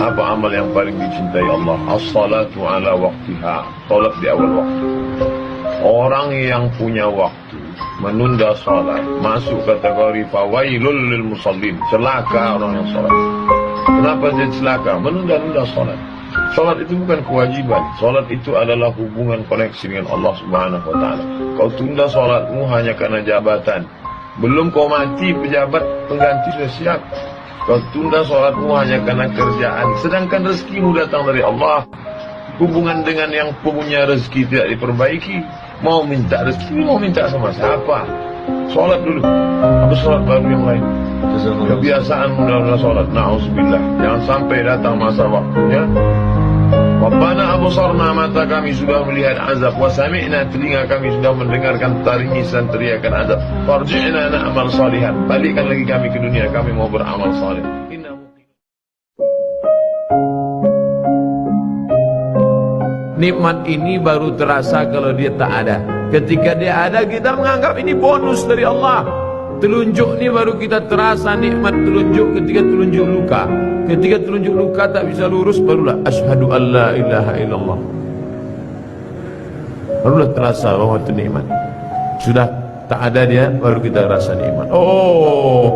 Apa amal yang paling dicintai Allah? As-salatu ala waqtiha. Salat di awal waktu. Orang yang punya waktu menunda salat masuk kategori fawailul lil musallin. Celaka orang yang salat. Kenapa dia celaka? Menunda-nunda salat. Salat itu bukan kewajiban. Salat itu adalah hubungan koneksi dengan Allah Subhanahu wa taala. Kau tunda salatmu hanya karena jabatan. Belum kau mati, pejabat pengganti sudah siap. Kau tunda salatmu hanya karena kerjaan. Sedangkan rezekimu datang dari Allah. Hubungan dengan yang punya rezeki tidak diperbaiki. Mau minta rezeki, mau minta sama siapa? Salat dulu. Habis salat baru yang lain. Kebiasaan mudah-mudah salat. Na'udzubillah. Jangan sampai datang masa waktunya. Rabbana absarna, mata kami sudah melihat azab, wa sami'na, telinga kami sudah mendengarkan tangisan teriakan azab. Farji'na na'mal salihan, balikkan lagi kami ke dunia, kami mau beramal saleh. Nikmat ini baru terasa kalau dia tak ada. Ketika dia ada, kita menganggap ini bonus dari Allah. Telunjuk ni baru kita terasa nikmat telunjuk ketika telunjuk luka. Ketika telunjuk luka tak bisa lurus, barulah asyhadu an la ilaha illallah. Barulah terasa bahwa itu nikmat. Sudah tak ada dia, baru kita rasa nikmat. Oh,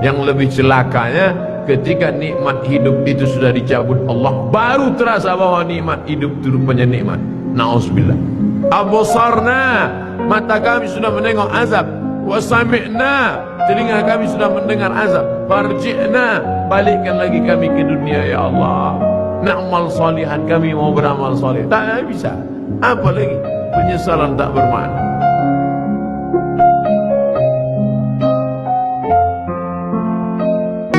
yang lebih celakanya ketika nikmat hidup itu sudah dicabut Allah, baru terasa bahwa nikmat hidup itu rupanya nikmat. Na'udzubillah. Absarna, mata kami sudah menengok azab. Wa sami'na, telinga kami sudah mendengar azab. Farji'na, balikkan lagi kami ke dunia ya Allah. Na'mal salihan, kami mau beramal saleh. Tak bisa. Apa lagi? Penyesalan tak bermakna.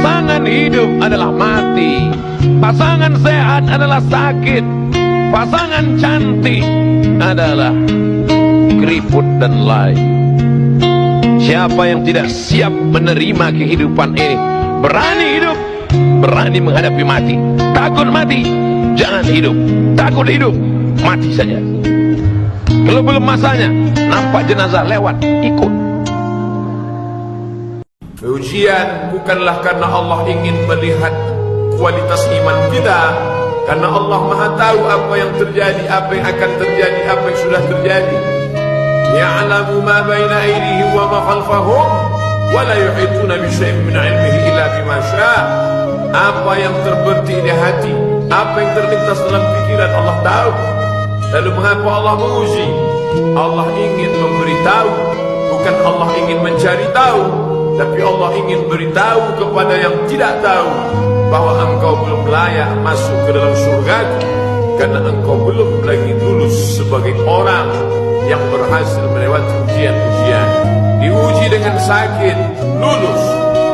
Pasangan hidup adalah mati. Pasangan sehat adalah sakit. Pasangan cantik adalah keriput dan lain. Siapa yang tidak siap menerima kehidupan ini, berani hidup, berani menghadapi mati. Takut mati, jangan hidup. Takut hidup, mati saja. Kalau belum masanya, nampak jenazah lewat, ikut. Ujian bukanlah karena Allah ingin melihat kualitas iman kita, karena Allah Maha tahu apa yang terjadi, apa yang akan terjadi, apa yang sudah terjadi. Ya'lamu ma baina aydihim wa ma khalfahum wa la yuhituna bi syai'in min 'ilmihi illa bima syaa'. Apa yang terbetik di hati, apa yang terlintas dalam pikiran, Allah tahu. Lalu mengapa Allah menguji? Allah ingin memberitahu, bukan Allah ingin mencari tahu, tapi Allah ingin beritahu kepada yang tidak tahu bahwa engkau belum layak masuk ke dalam surga, karena engkau belum lagi lulus sebagai orang yang berhasil melewati ujian-ujian. Diuji dengan sakit, lulus.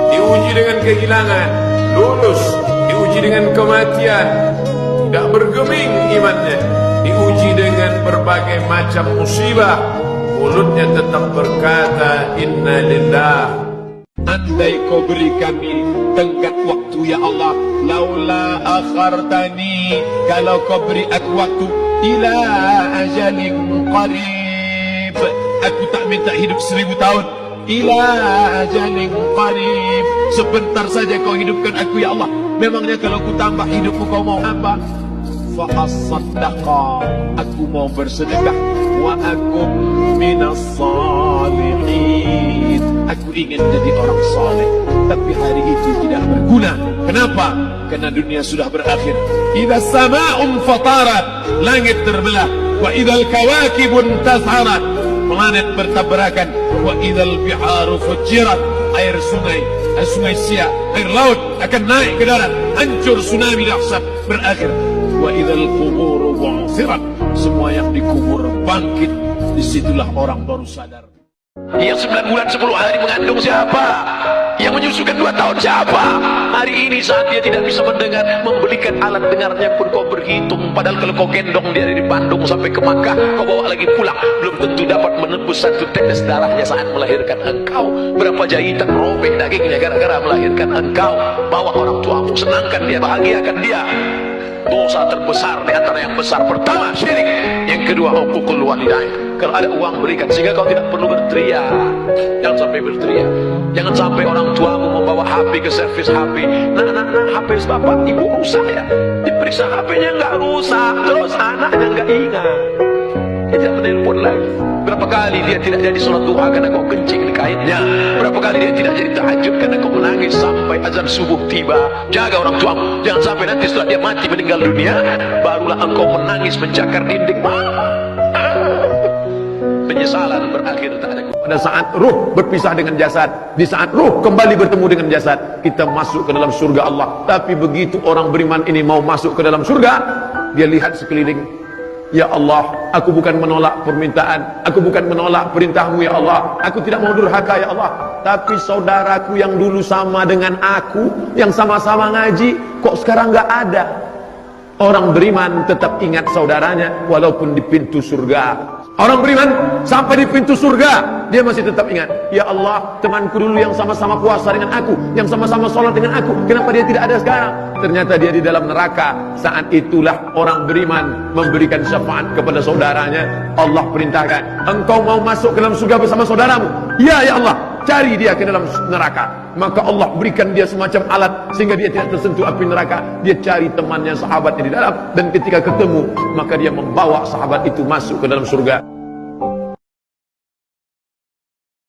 Diuji dengan kehilangan, lulus. Diuji dengan kematian, tidak bergeming imannya. Diuji dengan berbagai macam musibah, mulutnya tetap berkata inna lillah. Andai kau beri kami tenggat waktu ya Allah, laula akhartani, kalau kau beri aku waktu ila ajalin qarib, aku tak minta hidup 1000 tahun. Ila ajalin qarib, sebentar saja kau hidupkan aku ya Allah. Memangnya kalau ku tambah hidupmu kau mau apa? Fa asaddaqa, aku mau bersedekah. Wa akum minas salihin, aku ingin jadi orang saleh. Tapi hari itu tidak berguna. Kenapa? Karena dunia sudah berakhir. Idza sama'un fatarat, langit terbelah. Wa idzal kawakibun tas'arat, planet bertabrakan. Wa idzal biharu fujirat, air sungai siak, air laut akan naik ke darat, hancur, tsunami dahsyat berakhir. Wa idzal qubur bu'thirat, semua yang dikubur bangkit. Disitulah orang baru sadar. Yang 9 bulan 10 hari mengandung siapa? Yang menyusukan 2 tahun siapa? Hari ini saat dia tidak bisa mendengar, membelikan alat dengarnya pun kau berhitung. Padahal kalau kau gendong dia dari Bandung sampai ke Makkah, kau bawa lagi pulang, belum tentu dapat menebus 1 tetes darahnya saat melahirkan engkau. Berapa jahitan robek dagingnya gara-gara melahirkan engkau. Bawa orang tuamu, senangkan dia, bahagiakan dia. Dosa terbesar di antara yang besar, pertama syirik, yang kedua hukukul walidain. Kalau ada uang berikan, sehingga kau tidak perlu berteriak. Jangan sampai berteriak. Jangan sampai orang tuamu membawa HP ke servis HP. Nah, HP bapak ibu rusak ya. Diperiksa HP-nya nggak rusak, terus anaknya nggak ingat. Dia tidak menelpon lagi. Berapa kali dia tidak jadi sholat duha karena kau kencing di kainnya. Berapa kali dia tidak jadi tahajud karena kau menangis sampai azan subuh tiba. Jaga orang tuamu. Jangan sampai nanti setelah dia mati meninggal dunia, barulah engkau menangis mencakar dinding. Penyesalan berakhir tak ada. Pada saat ruh berpisah dengan jasad, di saat ruh kembali bertemu dengan jasad, kita masuk ke dalam surga Allah. Tapi begitu orang beriman ini mau masuk ke dalam surga, dia lihat sekeliling. Ya Allah, aku bukan menolak permintaan, aku bukan menolak perintahmu ya Allah, aku tidak mau durhaka ya Allah. Tapi saudaraku yang dulu sama dengan aku, yang sama-sama ngaji, kok sekarang gak ada. Orang beriman tetap ingat saudaranya walaupun di pintu surga. Orang beriman sampai di pintu surga, dia masih tetap ingat, ya Allah, temanku dulu yang sama-sama puasa dengan aku, yang sama-sama sholat dengan aku, kenapa dia tidak ada sekarang? Ternyata dia di dalam neraka. Saat itulah orang beriman memberikan syafaat kepada saudaranya. Allah perintahkan, engkau mau masuk ke dalam surga bersama saudaramu? Ya Allah, cari dia ke dalam neraka. Maka Allah berikan dia semacam alat sehingga dia tidak tersentuh api neraka. Dia cari temannya, sahabatnya di dalam, dan ketika ketemu maka dia membawa sahabat itu masuk ke dalam surga.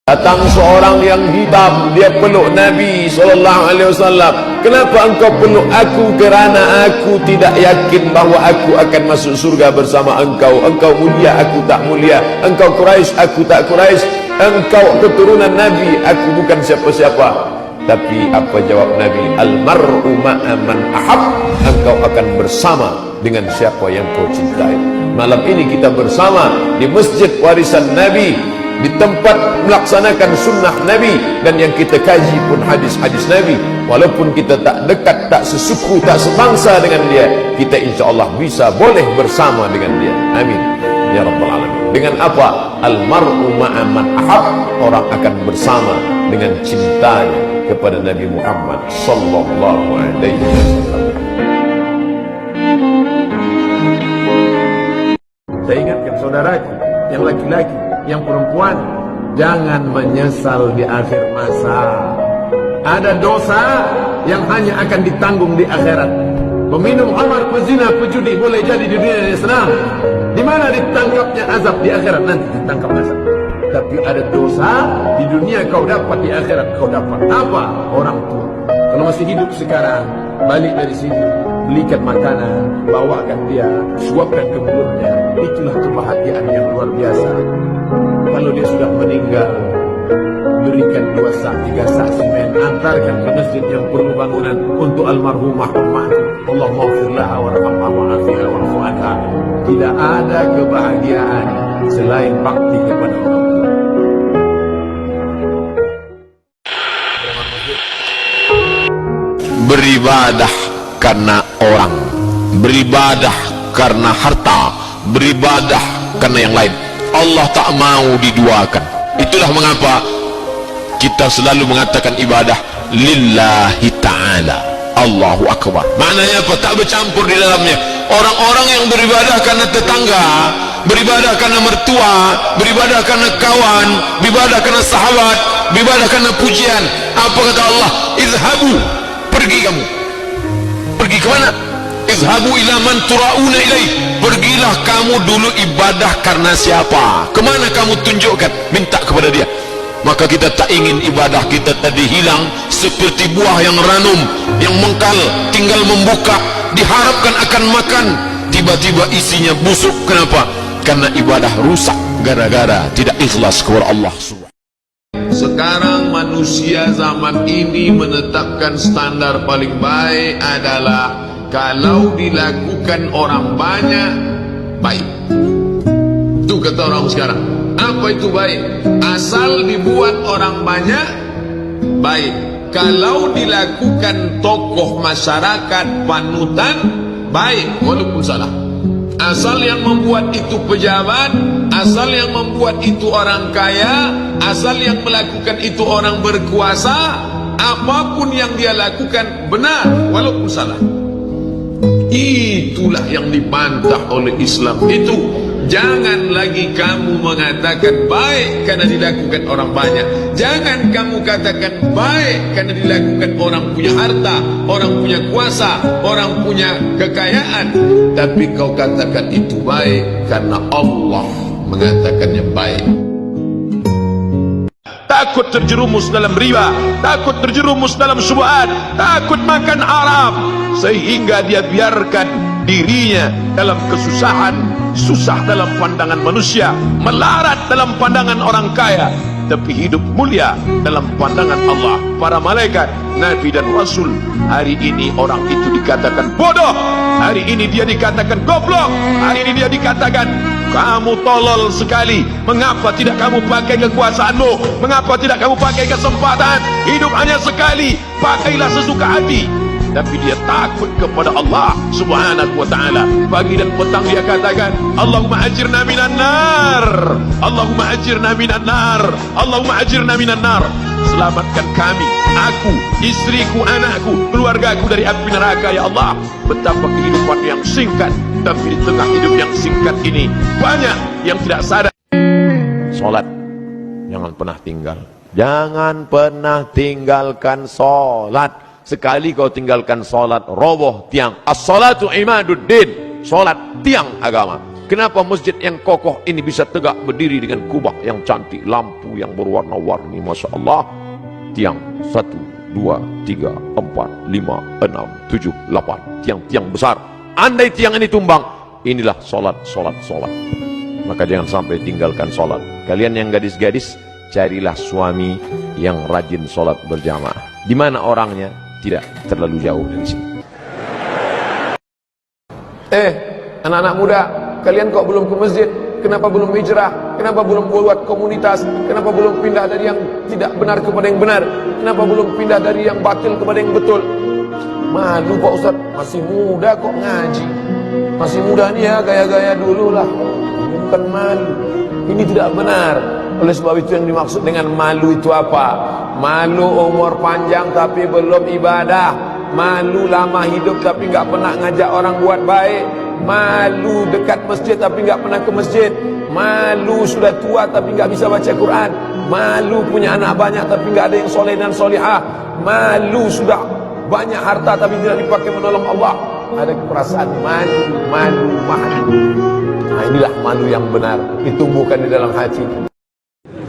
Datang seorang yang hitam, dia peluk Nabi SAW. Kenapa engkau peluk aku? Kerana aku tidak yakin bahawa aku akan masuk surga bersama engkau. Engkau mulia, aku tak mulia. Engkau Quraisy, aku tak Quraisy. Engkau keturunan Nabi, aku bukan siapa-siapa. Tapi apa jawab Nabi? Al-mar'u ma'a man ahab. Engkau akan bersama dengan siapa yang kau cintai. Malam ini kita bersama di Masjid Warisan Nabi, di tempat melaksanakan sunnah Nabi, dan yang kita kaji pun hadis-hadis Nabi. Walaupun kita tak dekat, tak sesuku, tak sebangsa dengan dia, kita insyaAllah bisa boleh bersama dengan dia. Amin ya Rabbal Alamin. Dengan apa? Al-mar'u ma'a man ahab. Orang akan bersama dengan cintanya kepada Nabi Muhammad sallallahu alaihi wasallam. Saya ingatkan saudaraku yang laki-laki, yang perempuan, jangan menyesal di akhir masa. Ada dosa yang hanya akan ditanggung di akhirat. Peminum khamar, pezina, pejudi boleh jadi di dunia Islam. Di mana ditangkapnya azab? Di akhirat nanti ditangkap azab. Tapi ada dosa di dunia kau dapat, di akhirat kau dapat apa? Orang tua. Kalau masih hidup sekarang, balik dari sini, belikan makanan, bawakan dia, suapkan ke mulutnya. Itulah kebahagiaan yang luar biasa. Kalau dia sudah meninggal, berikan 2 sak, 3 sak semen, antarkan ke masjid yang perlu bangunan untuk almarhumah umat. Allah maghfirlah warhamha wa'afiha wa'fu'anha. Tidak ada kebahagiaan selain bakti kepada orang tua. Beribadah karena orang, beribadah karena harta, beribadah karena yang lain. Allah tak mau diduakan. Itulah mengapa kita selalu mengatakan ibadah lillahi ta'ala, Allahu Akbar. Maknanya apa? Tak bercampur di dalamnya. Orang-orang yang beribadah karena tetangga, beribadah karena mertua, beribadah karena kawan, beribadah karena sahabat, beribadah karena pujian. Apa kata Allah? Izhabu, pergi kamu. Pergi ke mana? Izhabu ila man turauna ilaih. Pergilah kamu dulu ibadah karena siapa? Kemana kamu tunjukkan? Minta kepada dia. Maka kita tak ingin ibadah kita tadi hilang seperti buah yang ranum, yang mengkal, tinggal membuka, diharapkan akan makan, tiba-tiba isinya busuk. Kenapa? Karena ibadah rusak gara-gara tidak ikhlas kepada Allah SWT. Sekarang manusia zaman ini menetapkan standar paling baik adalah kalau dilakukan orang banyak, baik. Itu kata orang sekarang. Apa itu baik? Asal dibuat orang banyak, baik. Kalau dilakukan tokoh masyarakat panutan, baik, walaupun salah. Asal yang membuat itu pejabat, asal yang membuat itu orang kaya, asal yang melakukan itu orang berkuasa, apapun yang dia lakukan benar walaupun salah. Itulah yang dibantah oleh Islam. Itu Jangan lagi kamu mengatakan baik karena dilakukan orang banyak. Jangan kamu katakan baik karena dilakukan orang punya harta, orang punya kuasa, orang punya kekayaan. Tapi kau katakan itu baik karena Allah mengatakannya baik. Takut terjerumus dalam riba, takut terjerumus dalam syubhat, takut makan haram, sehingga dia biarkan dirinya dalam kesusahan, susah dalam pandangan manusia, melarat dalam pandangan orang kaya, tapi hidup mulia dalam pandangan Allah, para malaikat, nabi dan rasul. Hari ini orang itu dikatakan bodoh, hari ini dia dikatakan goblok, hari ini dia dikatakan kamu tolol sekali. Mengapa tidak kamu pakai kekuasaanmu? Mengapa tidak kamu pakai kesempatan? Hidup hanya sekali, pakailah sesuka hati. Tapi dia takut kepada Allah subhanahu wa ta'ala. Pagi dan petang dia katakan, Allahumma ajirna minan nar, Allahumma ajirna minan nar, Allahumma ajirna minan nar. Selamatkan kami, aku, istriku, anakku, keluargaku dari api neraka ya Allah. Betapa kehidupan yang singkat, tapi di tengah hidup yang singkat ini banyak yang tidak sadar. Salat jangan pernah tinggal. Jangan pernah tinggalkan salat. Sekali kau tinggalkan solat, roboh tiang. As-salatu imaduddin. Solat tiang agama. Kenapa masjid yang kokoh ini bisa tegak berdiri dengan kubah yang cantik, lampu yang berwarna-warni, Masya Allah. Tiang 1, 2, 3, 4, 5, 6, 7, 8. Tiang-tiang besar. Andai tiang ini tumbang, inilah solat. Maka jangan sampai tinggalkan solat. Kalian yang gadis-gadis, carilah suami yang rajin solat berjamaah. Di mana orangnya? Tidak terlalu jauh dari sini. Anak-anak muda, kalian kok belum ke masjid? Kenapa belum hijrah? Kenapa belum buat komunitas? Kenapa belum pindah dari yang tidak benar kepada yang benar? Kenapa belum pindah dari yang batil kepada yang betul? Malu Pak Ustaz, masih muda kok ngaji. Masih muda nih ya, gaya-gaya dulu lah. Bukan malu. Ini tidak benar. Oleh sebab itu yang dimaksud dengan malu itu apa? Malu umur panjang tapi belum ibadah. Malu lama hidup tapi enggak pernah ngajak orang buat baik. Malu dekat masjid tapi enggak pernah ke masjid. Malu sudah tua tapi enggak bisa baca Quran. Malu punya anak banyak tapi enggak ada yang soleh dan solihah. Malu sudah banyak harta tapi tidak dipakai menolong Allah. Ada perasaan malu. Nah, inilah malu yang benar, ditumbuhkan di dalam hati.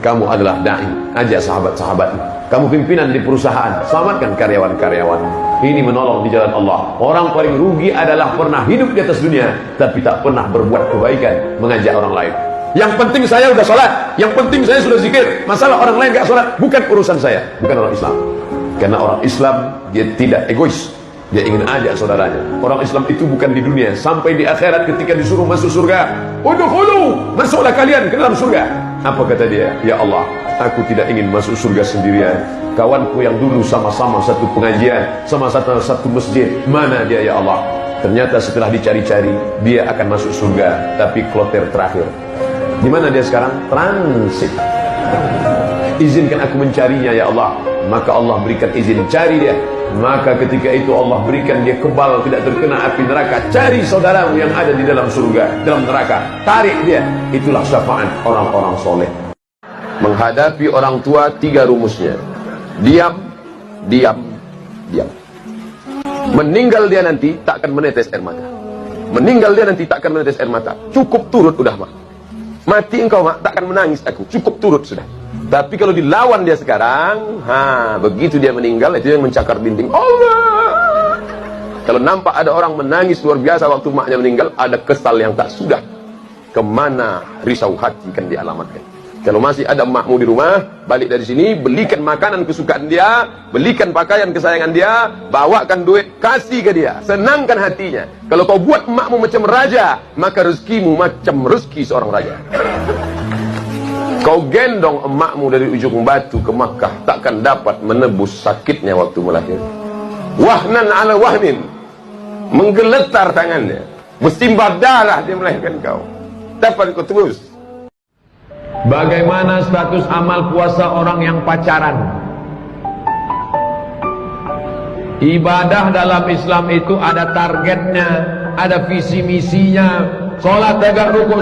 Kamu adalah da'i, ajak sahabat-sahabatmu. Kamu pimpinan di perusahaan, selamatkan karyawan-karyawan. Ini menolong di jalan Allah. Orang paling rugi adalah pernah hidup di atas dunia tapi tak pernah berbuat kebaikan, mengajak orang lain. Yang penting saya sudah sholat, yang penting saya sudah zikir. Masalah orang lain gak sholat, bukan urusan saya. Bukan orang Islam. Karena orang Islam, dia tidak egois. Dia ingin ajak saudaranya. Orang Islam itu bukan di dunia, sampai di akhirat ketika disuruh masuk surga, udkhulu, masuklah kalian ke dalam surga. Apa kata dia? Ya Allah, aku tidak ingin masuk surga sendirian. Kawanku yang dulu sama-sama satu pengajian, sama-sama satu masjid, mana dia ya Allah? Ternyata setelah dicari-cari, dia akan masuk surga, tapi kloter terakhir. Di mana dia sekarang? Transit. Izinkan aku mencarinya ya Allah. Maka Allah berikan izin, cari dia. Maka ketika itu Allah berikan dia kebal, tidak terkena api neraka. Cari saudaramu yang ada di dalam surga, dalam neraka, tarik dia. Itulah syafaat orang-orang soleh. Menghadapi orang tua, 3 rumusnya: diam. Meninggal dia nanti tak akan menetes air mata. Meninggal dia nanti tak akan menetes air mata. Cukup turut udah mak. Mati engkau mak, tak akan menangis aku. Cukup turut sudah. Tapi kalau dilawan dia sekarang, begitu dia meninggal, itu yang mencakar dinding Allah. Kalau nampak ada orang menangis luar biasa waktu maknya meninggal, ada kesal yang tak sudah. Kemana risau hati kan dialamatkan. Kalau masih ada makmu di rumah, balik dari sini, belikan makanan kesukaan dia, belikan pakaian kesayangan dia, bawakan duit, kasih ke dia, senangkan hatinya. Kalau kau buat makmu macam raja, maka rezekimu macam rezeki seorang raja. Kau gendong emakmu dari ujung batu ke Makkah, takkan dapat menebus sakitnya waktu melahirkan. Wahnan ala wahnin, menggeletar tangannya, bersimbah darah dia melahirkan kau. Dapat kau terus. Bagaimana status amal puasa orang yang pacaran? Ibadah dalam Islam itu ada targetnya, ada visi misinya, Salat tegak rukuk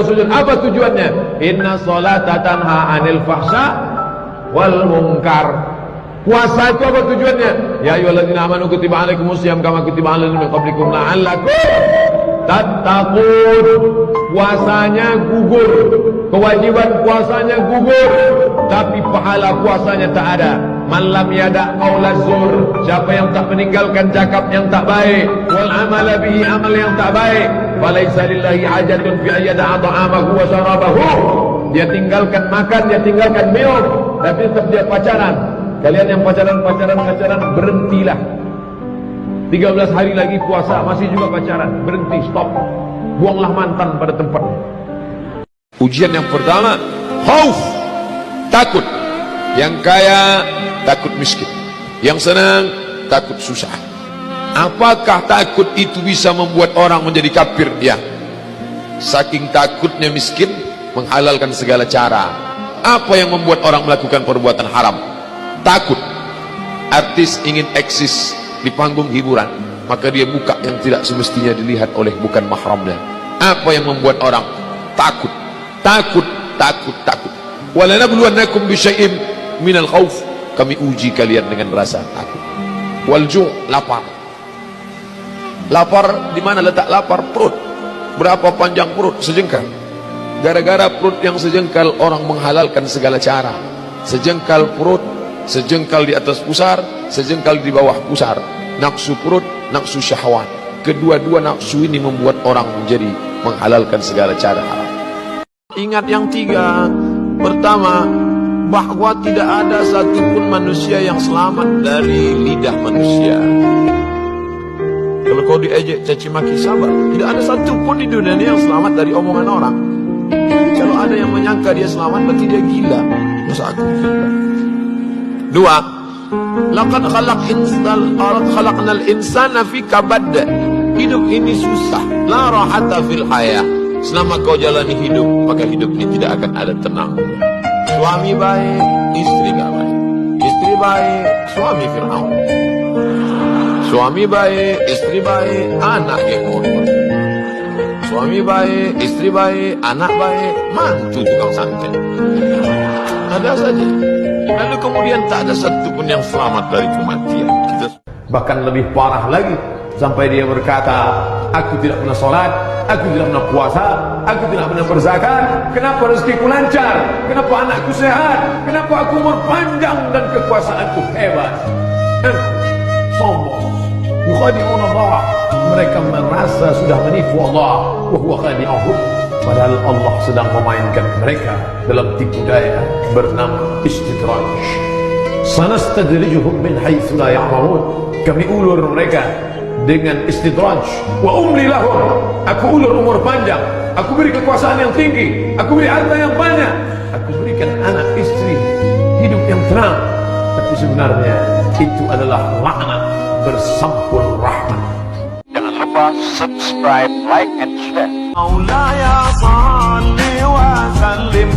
sujud. Apa tujuannya? Inna salata tanha 'anil fahsya wal munkar. Puasa itu apa tujuannya? Ya ayyuhalladzina amanu kutiba alaikumusiyam kama kutiba alal ladzina min qablikum la'allakum tattaqun. Puasanya gugur, kewajiban puasanya gugur, tapi pahala puasanya tak ada. Man lam yada' qaulaz zur, siapa yang tak meninggalkan cakap yang tak baik, wal amala bihi, amal yang tak baik, falaisa lillahi hajatun fi ayyada'a ta'amahu wa syarabahu. Dia tinggalkan makan, dia tinggalkan minum, tapi tetap dia pacaran. Kalian yang pacaran, berhentilah. 13 hari lagi puasa, masih juga pacaran, berhenti, stop. Buanglah mantan pada tempatnya. Ujian yang pertama, khauf, takut. Yang kaya takut miskin, yang senang takut susah. Apakah takut itu bisa membuat orang menjadi kafir? Ya. Saking takutnya miskin, menghalalkan segala cara. Apa yang membuat orang melakukan perbuatan haram? Takut. Artis ingin eksis di panggung hiburan, maka dia buka yang tidak semestinya dilihat oleh bukan mahramnya. Apa yang membuat orang takut? Takut. Walanabluwannakum bisyai'im minal khauf. Kami uji kalian dengan rasa takut. Wal ju', lapar. Lapar, di mana letak lapar? Perut. Berapa panjang perut? Sejengkal. Gara-gara perut yang sejengkal, orang menghalalkan segala cara. Sejengkal perut, sejengkal di atas pusar, sejengkal di bawah pusar. Nafsu perut, nafsu syahwat. Kedua-dua nafsu ini membuat orang menjadi menghalalkan segala cara haram. Ingat yang tiga. Pertama, bahwa tidak ada satupun manusia yang selamat dari lidah manusia. Kalau kau diejek, caci maki, sabar. Tidak ada satupun di dunia ini yang selamat dari omongan orang. Kalau ada yang menyangka dia selamat, berarti dia gila. Masa aku gila? Dua, laqad khalaqnal insana fi kabad. Hidup ini susah. La rahata fil hayah. Selama kau jalani hidup, maka hidup ini tidak akan ada tenang. Suami baik, istri gak baik. Istri baik, suami Fir'aun. Suami baik, istri baik, anak Gemor. Suami baik, istri baik, anak baik, mantu tukang santet. Ada saja. Lalu kemudian tak ada satupun yang selamat dari kematian. Bahkan lebih parah lagi, sampai dia berkata, aku tidak pernah sholat, aku tidak pernah puasa, aku tidak pernah berzakat. Kenapa rezekiku lancar? Kenapa anakku sehat? Kenapa aku umur panjang dan kekuasaanku hebat? Sombong. Yukhadi'un Allah. Mereka merasa sudah menipu Allah. Wa huwa khadi'uhum. Padahal Allah sedang memainkan mereka dalam tipu daya bernama istidraj. Sanastadrijuhum min haitsu la ya'lamun. Kami ulur mereka dengan istidraj. Wa umli lahum. Aku ulur umur panjang, aku beri kekuasaan yang tinggi, aku beri harta yang banyak, aku berikan anak istri hidup yang tenang. Tapi sebenarnya itu adalah laknat bersampul rahmat. Jangan lupa subscribe, like, and share. Maulaya salli wa sallim